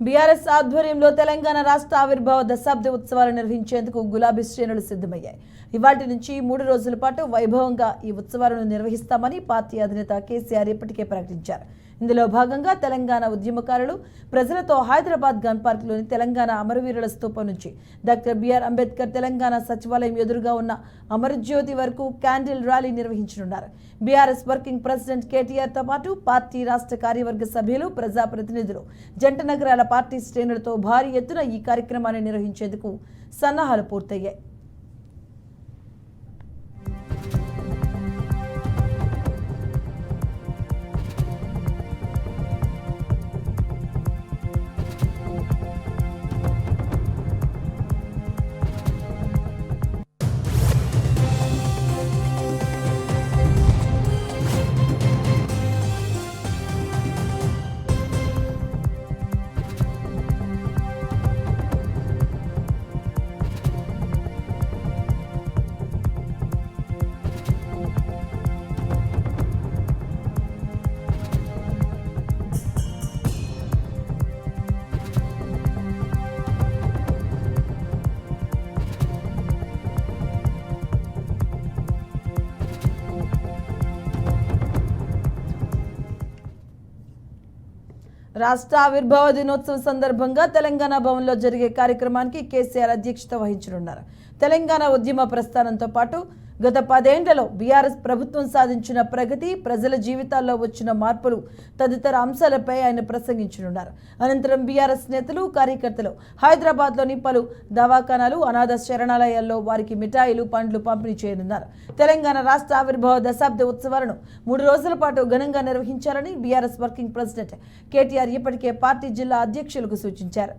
BRS ఆధ్వర్యంలో తెలంగాణ రాష్ట్ర ఆవిర్భావ దశాబ్ది ఉత్సవాలు నిర్వహించేందుకు గులాబీ శ్రేణులు సిద్ధమయ్యాయి. ఇవాటి నుంచి 3 రోజుల పాటు వైభవంగా ఈ ఉత్సవాలను నిర్వహిస్తామని పార్టీ అధినేత కేసీఆర్ ఇప్పటికే ప్రకటించారు. ఇందులో భాగంగా తెలంగాణ ఉద్యమకారులు ప్రజలతో హైదరాబాద్ గన్ పార్క్లోని తెలంగాణ అమరవీరుల స్తూపం నుంచి డాక్టర్ బిఆర్ అంబేద్కర్ తెలంగాణ సచివాలయం ఎదురుగా ఉన్న అమరజ్యోతి వరకు క్యాండిల్ ర్యాలీ నిర్వహించనున్నారు. బీఆర్ఎస్ వర్కింగ్ ప్రెసిడెంట్ కేటీఆర్తో పాటు పార్టీ రాష్ట్ర కార్యవర్గ సభ్యులు, ప్రజాప్రతినిధులు, జంట నగరాల పార్టీ శ్రేణులతో భారీ ఎత్తున ఈ కార్యక్రమాన్ని నిర్వహించేందుకు సన్నాహాలు పూర్తయ్యాయి. రాష్ట్ర ఆవిర్భావ దినోత్సవం సందర్భంగా తెలంగాణ భవన్లో జరిగే కార్యక్రమానికి కేసీఆర్ అధ్యక్షత వహించనున్నారు. తెలంగాణ ఉద్యమ ప్రస్థానంతో పాటు గత 10 ఏళ్లలో బీఆర్ఎస్ ప్రభుత్వం సాధించిన ప్రగతి, ప్రజల జీవితాల్లో వచ్చిన మార్పులు తదితర అంశాలపై ఆయన ప్రసంగించనున్నారు. అనంతరం బీఆర్ఎస్ నేతలు, కార్యకర్తలు హైదరాబాద్లోని పలు దవాఖానాలు, అనాథ శరణాలయాల్లో వారికి మిఠాయిలు, పండ్లు పంపిణీ చేయనున్నారు. తెలంగాణ రాష్ట్ర ఆవిర్భావ దశాబ్ది ఉత్సవాలను 3 రోజుల పాటు ఘనంగా నిర్వహించాలని బీఆర్ఎస్ వర్కింగ్ ప్రెసిడెంట్ కేటీఆర్ ఇప్పటికే పార్టీ జిల్లా అధ్యక్షులకు సూచించారు.